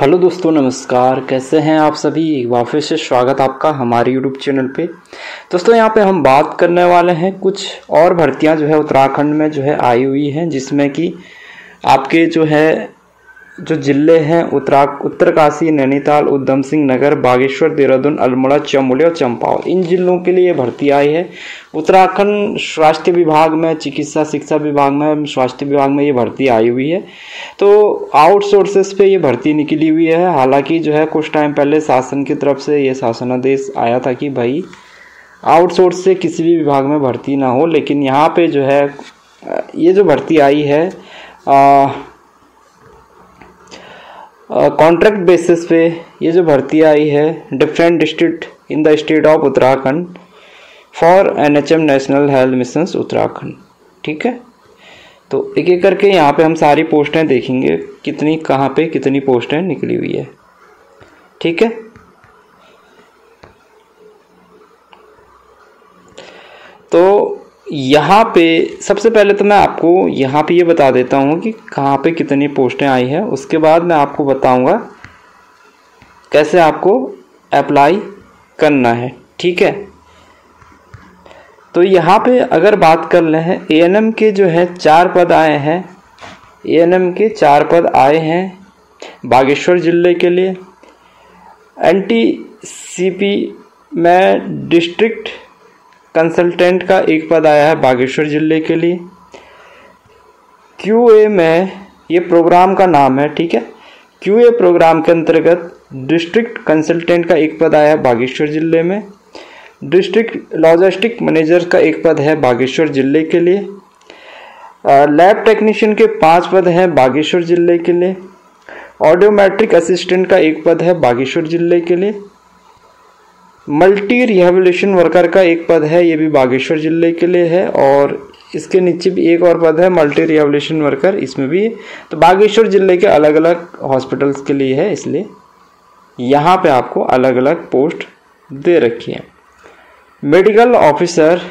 Hello दोस्तों, नमस्कार। कैसे हैं आप सभी। एक बार फिर से स्वागत आपका हमारे यूट्यूब चैनल पे। दोस्तों, यहाँ पे हम बात करने वाले हैं कुछ और भर्तियाँ जो है उत्तराखंड में जो है आई हुई हैं, जिसमें कि आपके जो ज़िले हैं उत्तरकाशी, नैनीताल, उधम सिंह नगर, बागेश्वर, देहरादून, अल्मोड़ा, चमोली और चंपावत, इन जिलों के लिए भर्ती आई है। उत्तराखंड स्वास्थ्य विभाग में, चिकित्सा शिक्षा विभाग में, स्वास्थ्य विभाग में ये भर्ती आई हुई है। तो आउटसोर्सेस पे ये भर्ती निकली हुई है। हालांकि जो है कुछ टाइम पहले शासन की तरफ से ये शासनादेश आया था कि भाई आउटसोर्स से किसी भी विभाग में भर्ती ना हो, लेकिन यहाँ पे जो है ये जो भर्ती आई है कॉन्ट्रैक्ट बेसिस पे ये जो भर्ती आई है different district in the state of Uttarakhand for NHM national health mission Uttarakhand. ठीक है, तो एक एक करके यहाँ पे हम सारी पोस्टें देखेंगे, कितनी कहाँ पे कितनी पोस्टें निकली हुई है। ठीक है, तो यहाँ पे सबसे पहले तो मैं आपको यहाँ पे ये बता देता हूँ कि कहाँ पे कितनी पोस्टें आई है। उसके बाद मैं आपको बताऊँगा कैसे आपको अप्लाई करना है। ठीक है, तो यहाँ पे अगर बात कर रहे हैं ANM के जो है 4 पद आए हैं। ANM के 4 पद आए हैं बागेश्वर जिले के लिए। NTCP में डिस्ट्रिक्ट कंसल्टेंट का 1 पद आया है बागेश्वर जिले के लिए। QA में ये प्रोग्राम का नाम है। ठीक है, QA प्रोग्राम के अंतर्गत डिस्ट्रिक्ट कंसल्टेंट का 1 पद आया है बागेश्वर जिले में। डिस्ट्रिक्ट लॉजिस्टिक मैनेजर का 1 पद है बागेश्वर जिले के लिए। लैब टेक्नीशियन के 5 पद हैं बागेश्वर जिले के लिए। ऑडियोमेट्रिक असिस्टेंट का 1 पद है बागेश्वर जिले के लिए। मल्टी रिहेबिलिटेशन वर्कर का 1 पद है, ये भी बागेश्वर जिले के लिए है। और इसके नीचे भी एक और पद है मल्टी रिहेबिलिटेशन वर्कर, इसमें भी। तो बागेश्वर जिले के अलग अलग हॉस्पिटल्स के लिए है, इसलिए यहाँ पे आपको अलग अलग पोस्ट दे रखी है। मेडिकल ऑफिसर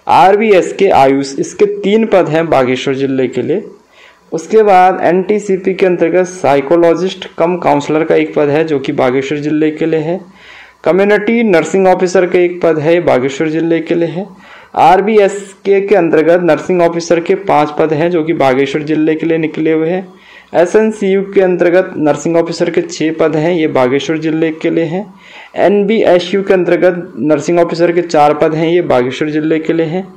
RBS के आयुष, इसके 3 पद हैं बागेश्वर जिले के लिए। उसके बाद NTCP के अंतर्गत साइकोलॉजिस्ट कम काउंसलर का 1 पद है, जो कि बागेश्वर जिले के लिए है। कम्युनिटी नर्सिंग ऑफिसर का 1 पद है, बागेश्वर जिले के लिए है। RBS के अंतर्गत नर्सिंग ऑफिसर के 5 पद हैं, जो कि बागेश्वर जिले के लिए निकले हुए हैं। SNCU के अंतर्गत नर्सिंग ऑफिसर के 6 पद हैं, ये बागेश्वर जिले के लिए हैं। NBSU के अंतर्गत नर्सिंग ऑफिसर के 4 पद हैं, ये बागेश्वर जिले के लिए हैं।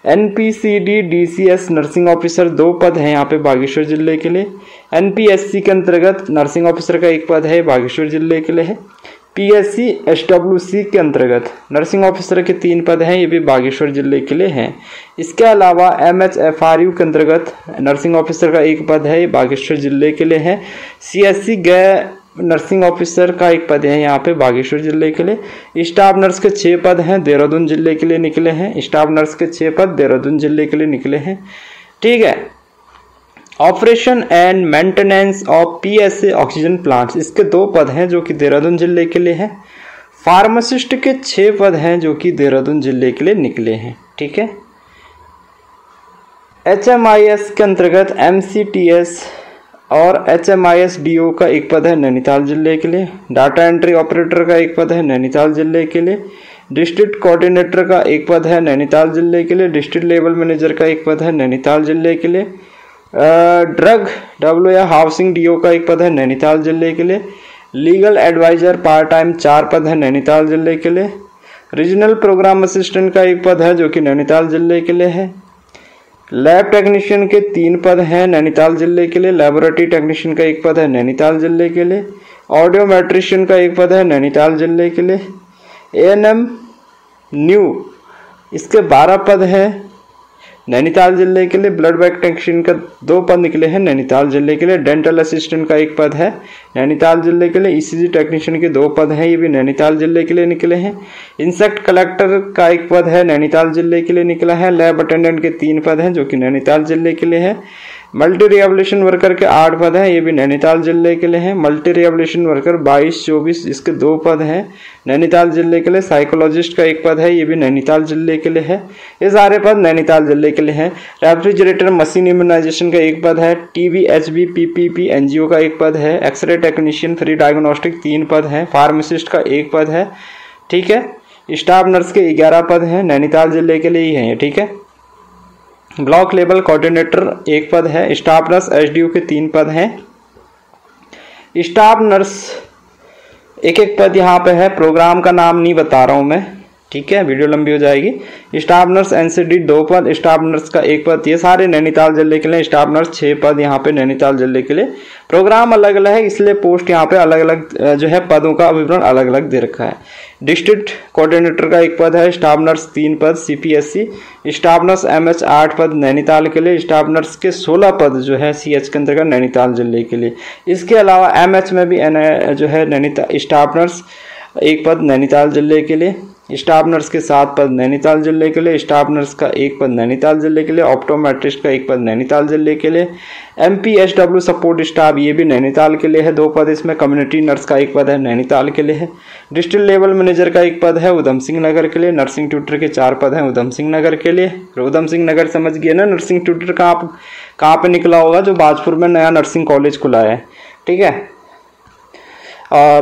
NPCD DCS नर्सिंग ऑफिसर 2 पद हैं यहाँ पे बागेश्वर जिले के लिए। NPSC के अंतर्गत नर्सिंग ऑफिसर का 1 पद है, बागेश्वर जिले के लिए है। PSC SWC के अंतर्गत नर्सिंग ऑफिसर के 3 पद हैं, ये भी बागेश्वर जिले के लिए हैं। इसके अलावा MHFRU के अंतर्गत नर्सिंग ऑफिसर का 1 पद है, ये बागेश्वर जिले के लिए है। CSC गैर नर्सिंग ऑफिसर का 1 पद है यहाँ पे बागेश्वर जिले के लिए। स्टाफ नर्स के 6 पद हैं, देहरादून जिले के लिए निकले हैं। स्टाफ नर्स के 6 पद देहरादून जिले के लिए निकले हैं। ठीक है, operation and maintenance of PSA oxygen plants, इसके 2 पद हैं, जो कि देहरादून जिले के लिए हैं। फार्मासिस्ट के 6 पद हैं, जो कि देहरादून जिले के लिए निकले हैं। ठीक है, HMIS के अंतर्गत MCTS और HMIS DO का 1 पद है नैनीताल जिले के लिए। डाटा एंट्री ऑपरेटर का 1 पद है नैनीताल जिले के लिए। डिस्ट्रिक्ट कोऑर्डिनेटर का 1 पद है नैनीताल जिले के लिए। डिस्ट्रिक्ट लेवल मैनेजर का 1 पद है नैनीताल जिले के लिए। ड्रग या हाउसिंग DO का 1 पद है नैनीताल जिले के लिए। लीगल एडवाइजर पार्ट टाइम 4 पद है नैनीताल जिले के लिए। रीजनल प्रोग्राम असिस्टेंट का 1 पद है, जो कि नैनीताल जिले के लिए है। लैब टेक्नीशियन के 3 पद हैं नैनीताल जिले के लिए। लेबोरेटरी टेक्नीशियन का 1 पद है नैनीताल जिले के लिए। ऑडियोमेट्रिशियन का 1 पद है नैनीताल जिले के लिए। ANM न्यू, इसके 12 पद है नैनीताल जिले के लिए। ब्लड बैंक टेक्नीशियन का 2 पद निकले हैं नैनीताल जिले के लिए। डेंटल असिस्टेंट का 1 पद है नैनीताल जिले के लिए। ECG टेक्नीशियन के 2 पद हैं, ये भी नैनीताल जिले के लिए निकले हैं। इंसेक्ट कलेक्टर का 1 पद है, नैनीताल जिले के लिए निकला है। लैब अटेंडेंट के 3 पद हैं, जो कि नैनीताल जिले के लिए है। मल्टी रिहेबिलिटेशन वर्कर के 8 पद हैं, ये भी नैनीताल जिले के लिए हैं। मल्टी रिहेबिलिटेशन वर्कर 22-24 इसके 2 पद हैं नैनीताल जिले के लिए। साइकोलॉजिस्ट का 1 पद है, ये भी नैनीताल जिले के लिए है। ये सारे पद नैनीताल जिले के लिए हैं। रेफ्रिजरेटर मशीन इम्यूनाइजेशन का 1 पद है। टीबी एचबी पीपीपी एनजीओ का 1 पद है। एक्सरे टेक्नीशियन फ्री डायग्नोस्टिक 3 पद हैं। फार्मासिस्ट का 1 पद है। ठीक है, स्टाफ नर्स के 11 पद हैं, नैनीताल जिले के लिए ही हैं। ठीक है, ब्लॉक लेवल कोऑर्डिनेटर 1 पद है। स्टाफ नर्स एसडीओ के 3 पद हैं। स्टाफ नर्स एक पद यहाँ पे है। प्रोग्राम का नाम नहीं बता रहा हूँ मैं, ठीक है, वीडियो लंबी हो जाएगी। स्टाफ नर्स एनसीडी 2 पद, स्टाफ नर्स का 1 पद। ये सारे नैनीताल जिले के लिए। स्टाफ नर्स 6 पद यहाँ पे नैनीताल जिले के लिए। प्रोग्राम अलग अलग है, इसलिए पोस्ट यहाँ पे अलग अलग जो है पदों का विवरण अलग अलग दे रखा है। डिस्ट्रिक्ट कोऑर्डिनेटर का 1 पद है। स्टाफ नर्स 3 पद सीपीएससी। स्टाफ नर्स एमएच 8 पद नैनीताल के लिए। स्टाफ नर्स के 16 पद जो है सीएच के अंतर्गत नैनीताल जिले के लिए। इसके अलावा एमएच में भी जो है नैनीताल स्टाफ नर्स 1 पद नैनीताल जिले के लिए। स्टाफ नर्स के 7 पद नैनीताल जिले के लिए। स्टाफ नर्स का 1 पद नैनीताल जिले के लिए। ऑप्टोमेट्रिस्ट का 1 पद नैनीताल जिले के लिए। एमपीएसडब्ल्यू सपोर्ट स्टाफ ये भी नैनीताल के लिए है, 2 पद इसमें। कम्युनिटी नर्स का 1 पद है, नैनीताल के लिए है। डिस्ट्रिक्ट लेवल मैनेजर का 1 पद है, उधम सिंह नगर के लिए। नर्सिंग ट्यूटर के 4 पद हैं, उधम सिंह नगर के लिए। उधम सिंह नगर समझ गए ना, नर्सिंग ट्यूटर कहाँ पे निकला होगा, जो बाजपुर में नया नर्सिंग कॉलेज खुला है। ठीक है,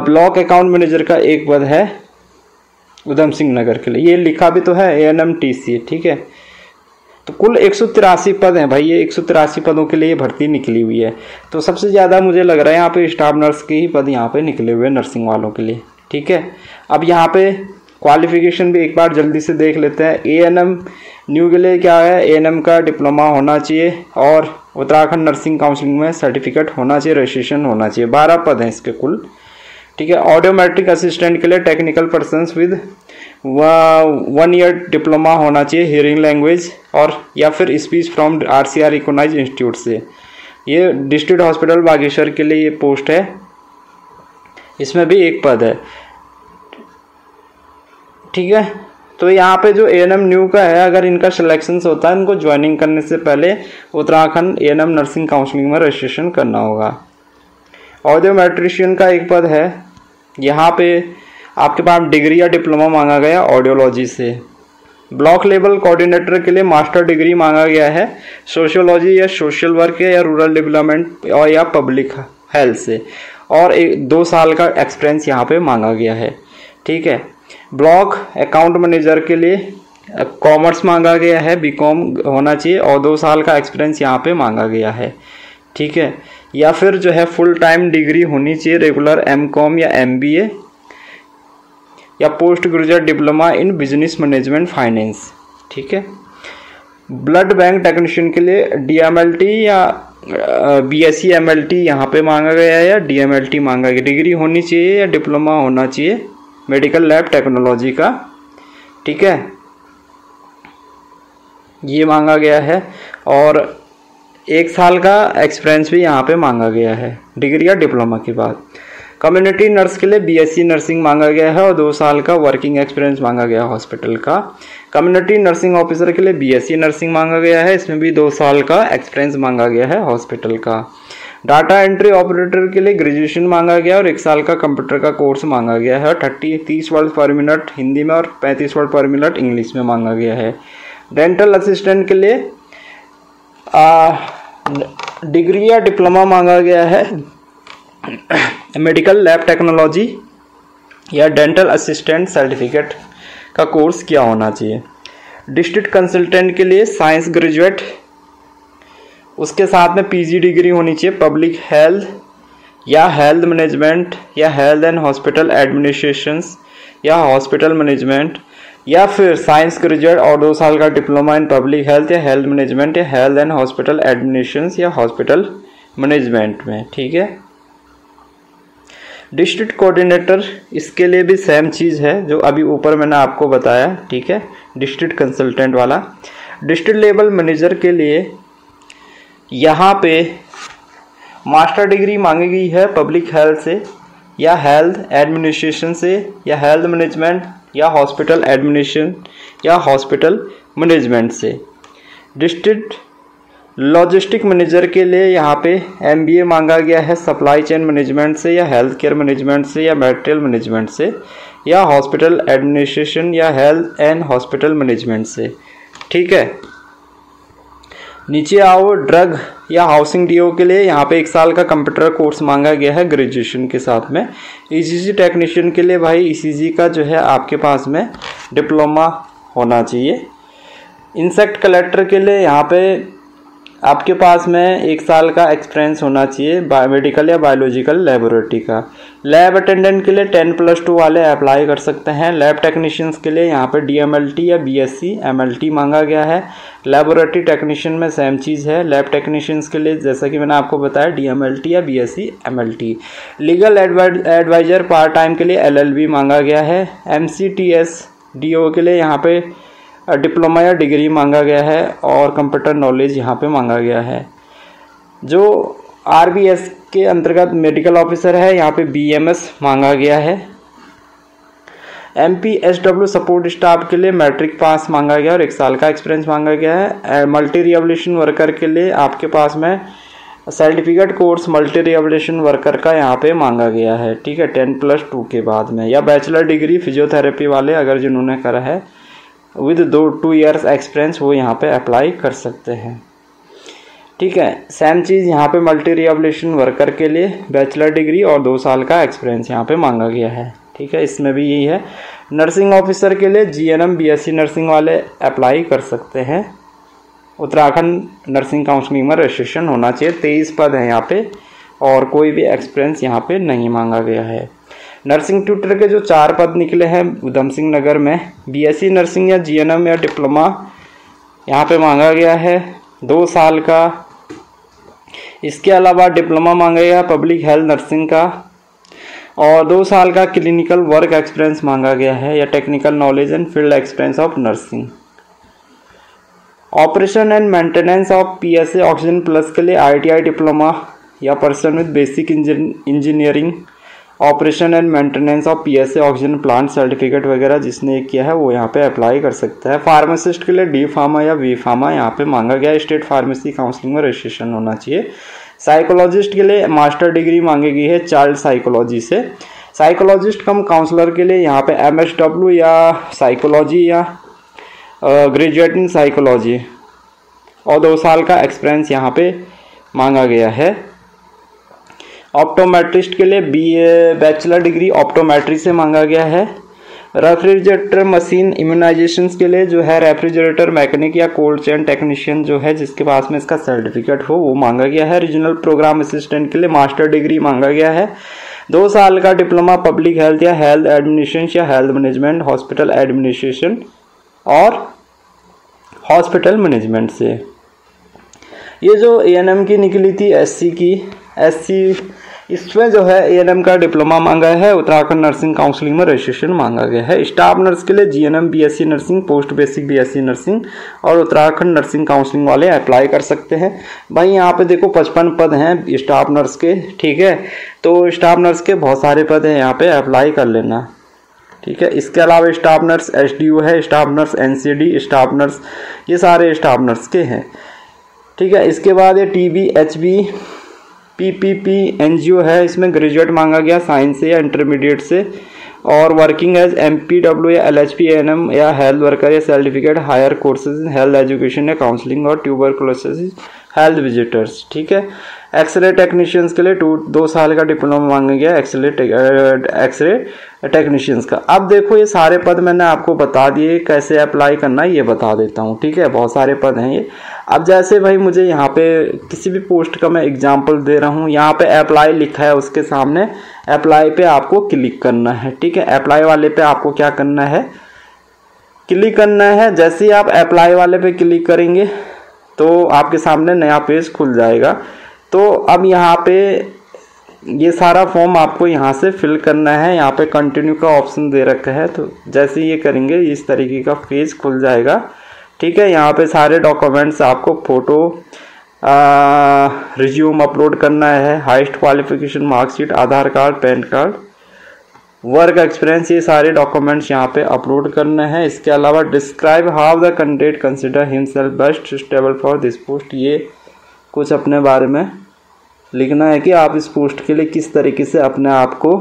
ब्लॉक अकाउंट मैनेजर का 1 पद है, उधम सिंह नगर के लिए। ये लिखा भी तो है ANMTC। ठीक है, तो कुल 183 पद हैं भाई, ये 183 पदों के लिए भर्ती निकली हुई है। तो सबसे ज़्यादा मुझे लग रहा है यहाँ पे स्टाफ नर्स के ही पद यहाँ पे निकले हुए नर्सिंग वालों के लिए। ठीक है, अब यहाँ पे क्वालिफिकेशन भी एक बार जल्दी से देख लेते हैं। ANM न्यू के लिए क्या है, ANM का डिप्लोमा होना चाहिए और उत्तराखंड नर्सिंग काउंसिलिंग में सर्टिफिकेट होना चाहिए, रजिस्ट्रेशन होना चाहिए। 12 पद हैं इसके कुल। ठीक है, ऑडियोमेट्रिक असिस्टेंट के लिए technical persons with 1 year diploma होना चाहिए हियरिंग लैंग्वेज और या फिर speech from RCR recognise institute से। ये डिस्ट्रिक्ट हॉस्पिटल बागेश्वर के लिए ये पोस्ट है, इसमें भी 1 पद है। ठीक है, तो यहाँ पे जो ANM न्यू का है, अगर इनका सिलेक्शन होता है, इनको ज्वाइनिंग करने से पहले उत्तराखंड ANM नर्सिंग काउंसिलिंग में रजिस्ट्रेशन करना होगा। ऑडियोमेट्रिशियन का 1 पद है, यहाँ पे आपके पास डिग्री या डिप्लोमा मांगा गया ऑडियोलॉजी से। ब्लॉक लेवल कोऑर्डिनेटर के लिए मास्टर डिग्री मांगा गया है सोशियोलॉजी या सोशल वर्क या रूरल डेवलपमेंट और या पब्लिक हेल्थ से, और 2 साल का एक्सपीरियंस यहाँ पे मांगा गया है। ठीक है, ब्लॉक अकाउंट मैनेजर के लिए कॉमर्स मांगा गया है, BCom होना चाहिए और 2 साल का एक्सपीरियंस यहाँ पे मांगा गया है। ठीक है, या फिर जो है फुल टाइम डिग्री होनी चाहिए, रेगुलर MCom या MBA या post graduate diploma in business management finance. ठीक है, ब्लड बैंक टेक्नीशियन के लिए DMLT या BSc MLT यहाँ पे मांगा गया है या DMLT मांगा गया। डिग्री होनी चाहिए या डिप्लोमा होना चाहिए मेडिकल लैब टेक्नोलॉजी का। ठीक है, ये मांगा गया है और 1 साल का एक्सपीरियंस भी यहाँ पे मांगा गया है डिग्री या डिप्लोमा के बाद। कम्युनिटी नर्स के लिए BSc नर्सिंग मांगा गया है और 2 साल का वर्किंग एक्सपीरियंस मांगा गया हॉस्पिटल का। कम्युनिटी नर्सिंग ऑफिसर के लिए BSc नर्सिंग मांगा गया है, इसमें भी 2 साल का एक्सपीरियंस मांगा गया है हॉस्पिटल का। डाटा एंट्री ऑपरेटर के लिए ग्रेजुएशन मांगा गया और 1 साल का कंप्यूटर का कोर्स मांगा गया है। 30 वर्ड पर मिनट हिंदी में और 35 वर्ड पर मिनट इंग्लिश में मांगा गया है। डेंटल असिस्टेंट के लिए डिग्री या डिप्लोमा मांगा गया है, मेडिकल लैब टेक्नोलॉजी या डेंटल असिस्टेंट सर्टिफिकेट का कोर्स किया होना चाहिए। डिस्ट्रिक्ट कंसल्टेंट के लिए साइंस ग्रेजुएट, उसके साथ में PG डिग्री होनी चाहिए पब्लिक हेल्थ या हेल्थ मैनेजमेंट या हेल्थ एंड हॉस्पिटल एडमिनिस्ट्रेशंस या हॉस्पिटल मैनेजमेंट, या फिर साइंस ग्रेजुएट और 2 साल का डिप्लोमा इन पब्लिक हेल्थ या हेल्थ मैनेजमेंट या हेल्थ एंड हॉस्पिटल एडमिनिस्ट्रेशंस या हॉस्पिटल मैनेजमेंट में। ठीक है, डिस्ट्रिक्ट कोऑर्डिनेटर इसके लिए भी सेम चीज़ है जो अभी ऊपर मैंने आपको बताया। ठीक है, डिस्ट्रिक्ट कंसल्टेंट वाला। डिस्ट्रिक्ट लेवल मैनेजर के लिए यहाँ पे मास्टर डिग्री मांगी गई है पब्लिक हेल्थ से या हेल्थ एडमिनिस्ट्रेशन से या हेल्थ मैनेजमेंट या हॉस्पिटल एडमिनिस्ट्रेशन या हॉस्पिटल मैनेजमेंट से। डिस्ट्रिक्ट लॉजिस्टिक मैनेजर के लिए यहाँ पे MBA मांगा गया है सप्लाई चेन मैनेजमेंट से या हेल्थ केयर मैनेजमेंट से या मटेरियल मैनेजमेंट से या हॉस्पिटल एडमिनिस्ट्रेशन या हेल्थ एंड हॉस्पिटल मैनेजमेंट से। ठीक है, नीचे आओ। ड्रग या हाउसिंग DO के लिए यहाँ पे 1 साल का कंप्यूटर कोर्स मांगा गया है ग्रेजुएशन के साथ में। ECG टेक्नीशियन के लिए भाई ECG का जो है आपके पास में डिप्लोमा होना चाहिए। इंसेक्ट कलेक्टर के लिए यहाँ पे आपके पास में 1 साल का एक्सपीरियंस होना चाहिए बायोमेडिकल या बायोलॉजिकल लेबोरेटरी का। लैब अटेंडेंट के लिए 10+2 वाले अप्लाई कर सकते हैं। लैब टेक्नीशियंस के लिए यहाँ पे DMLT या BSc MLT मांगा गया है। लेबोरेटरी टेक्नीशियन में सेम चीज़ है। लैब टेक्नीशियंस के लिए जैसा कि मैंने आपको बताया DMLT या BSc MLT। Legal adviser part time के लिए LLB मांगा गया है। MCTS DO के लिए यहाँ पे डिप्लोमा या डिग्री मांगा गया है और कंप्यूटर नॉलेज यहाँ पे मांगा गया है। जो RBS के अंतर्गत मेडिकल ऑफिसर है यहाँ पे BMS मांगा गया है। MPSW सपोर्ट स्टाफ के लिए मैट्रिक पास मांगा गया और 1 साल का एक्सपीरियंस मांगा गया है। मल्टी रिहेबिलिटेशन वर्कर के लिए आपके पास में certificate course multi rehabilitation worker का यहाँ पे मांगा गया है। ठीक है, 10+2 के बाद में या बैचलर डिग्री फिजियोथेरेपी वाले अगर जिन्होंने करा है विद 2 ईयर्स एक्सपीरियंस वो यहाँ पे अप्लाई कर सकते हैं। ठीक है, सेम चीज़ यहाँ पे मल्टी रिहेबिलिटेशन वर्कर के लिए बैचलर डिग्री और 2 साल का एक्सपीरियंस यहाँ पे मांगा गया है। ठीक है, इसमें भी यही है। नर्सिंग ऑफिसर के लिए GNM BSc नर्सिंग वाले अप्लाई कर सकते हैं। उत्तराखंड नर्सिंग काउंसिलिंग में रजिस्ट्रेशन होना चाहिए। 23 पद हैं यहाँ पे और कोई भी एक्सपीरियंस यहाँ पे नहीं मांगा गया है। नर्सिंग ट्यूटर के जो 4 पद निकले हैं उधम सिंह नगर में BSc नर्सिंग या GNM या डिप्लोमा यहाँ पे मांगा गया है 2 साल का। इसके अलावा डिप्लोमा मांगा गया पब्लिक हेल्थ नर्सिंग का और 2 साल का क्लिनिकल वर्क एक्सपीरियंस मांगा गया है या technical knowledge and field experience of nursing. Operation and maintenance of PSA oxygen plus के लिए ITI डिप्लोमा या person with basic engineering operation and maintenance of PSA oxygen plant certificate वगैरह जिसने किया है वो यहाँ पे अप्लाई कर सकता है। फार्मासिस्ट के लिए D फार्मा या V फार्मा यहाँ पे मांगा गया है। स्टेट फार्मेसी काउंसिलिंग में रजिस्ट्रेशन होना चाहिए। साइकोलॉजिस्ट के लिए मास्टर डिग्री मांगी गई है चाइल्ड साइकोलॉजी से। साइकोलॉजिस्ट कम काउंसलर के लिए यहाँ पे MSW या साइकोलॉजी या ग्रेजुएट इन साइकोलॉजी और 2 साल का एक्सपीरियंस यहाँ पे मांगा गया है। ऑप्टोमेट्रिस्ट के लिए बैचलर डिग्री ऑप्टोमेट्री से मांगा गया है। रेफ्रिजरेटर मशीन इम्यूनाइजेशंस के लिए जो है रेफ्रिजरेटर मैकेनिक या कोल्ड चेन टेक्नीशियन जो है जिसके पास में इसका सर्टिफिकेट हो वो मांगा गया है। रीजनल प्रोग्राम असिस्टेंट के लिए मास्टर डिग्री मांगा गया है। 2 साल का डिप्लोमा पब्लिक हेल्थ या हेल्थ एडमिनिस्ट्रेशन या हेल्थ मैनेजमेंट हॉस्पिटल एडमिनिस्ट्रेशन और हॉस्पिटल मैनेजमेंट से। ये जो ANM की निकली थी SC इसमें जो है ANM का डिप्लोमा मांगा है। उत्तराखंड नर्सिंग काउंसिलिंग में रजिस्ट्रेशन मांगा गया है। स्टाफ नर्स के लिए GNM BSc nursing post basic BSc nursing और उत्तराखंड नर्सिंग काउंसिलिंग वाले अप्लाई कर सकते हैं। भाई यहाँ पे देखो 55 पद हैं स्टाफ नर्स के। ठीक है, तो स्टाफ नर्स के बहुत सारे पद हैं यहाँ पे अप्लाई कर लेना। ठीक है, इसके अलावा स्टाफ नर्स SDO है, staff nurse NCD, staff nurse ये सारे स्टाफ नर्स के हैं। ठीक है, इसके बाद ये TB HB PPP NGO है। इसमें ग्रेजुएट मांगा गया साइंस से या इंटरमीडिएट से और वर्किंग एज MPW या LHP ANM या हेल्थ वर्कर या certificate higher courses in health education या काउंसलिंग और ट्यूबरकुलोसिस हेल्थ विजिटर्स। ठीक है, एक्सरे टेक्नीशियंस के लिए 2 साल का डिप्लोमा मांगा गया एक्सरे टेक्नीशियंस का। अब देखो ये सारे पद मैंने आपको बता दिए, कैसे अप्लाई करना है ये बता देता हूँ। ठीक है, बहुत सारे पद हैं ये। अब जैसे भाई मुझे यहाँ पे किसी भी पोस्ट का मैं एग्जांपल दे रहा हूँ, यहाँ पे अप्लाई लिखा है उसके सामने अप्लाई पे आपको क्लिक करना है। ठीक है, अप्लाई वाले पे आपको क्या करना है, क्लिक करना है। जैसे ही आप अप्लाई वाले पे क्लिक करेंगे तो आपके सामने नया पेज खुल जाएगा। तो अब यहाँ पे ये सारा फॉर्म आपको यहाँ से फिल करना है। यहाँ पे कंटिन्यू का ऑप्शन दे रखा है, तो जैसे ये करेंगे इस तरीके का पेज खुल जाएगा। ठीक है, यहाँ पे सारे डॉक्यूमेंट्स आपको फोटो रिज्यूम अपलोड करना है, highest qualification marksheet, Aadhaar card, PAN card, work experience, ये सारे डॉक्यूमेंट्स यहाँ पे अपलोड करना है। इसके अलावा describe how the candidate consider himself best suitable for this post, ये कुछ अपने बारे में लिखना है कि आप इस पोस्ट के लिए किस तरीके से अपने आप को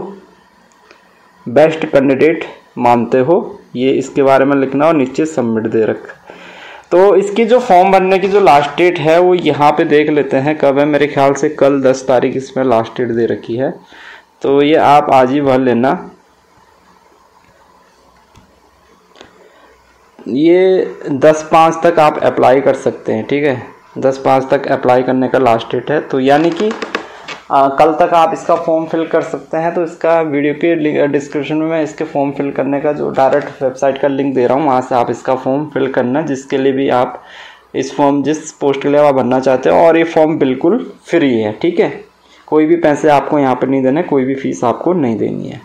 बेस्ट कैंडिडेट मानते हो, ये इसके बारे में लिखना और नीचे सबमिट दे रख। तो इसकी जो फॉर्म भरने की जो लास्ट डेट है वो यहाँ पे देख लेते हैं कब है। मेरे ख्याल से कल 10 तारीख इसमें लास्ट डेट दे रखी है, तो ये आप आज ही भर लेना। ये 10/5 तक आप अप्लाई कर सकते हैं, ठीक है। 10/5 तक अप्लाई करने का लास्ट डेट है, तो यानी कि कल तक आप इसका फॉर्म फिल कर सकते हैं। तो इसका वीडियो के डिस्क्रिप्शन में मैं इसके फॉर्म फिल करने का जो डायरेक्ट वेबसाइट का लिंक दे रहा हूँ, वहाँ से आप इसका फॉर्म फिल करना, जिसके लिए भी आप इस फॉर्म जिस पोस्ट के लिए आप भरना चाहते हो। और ये फॉर्म बिल्कुल फ्री है, ठीक है। कोई भी पैसे आपको यहाँ पर नहीं देने, कोई भी फीस आपको नहीं देनी है।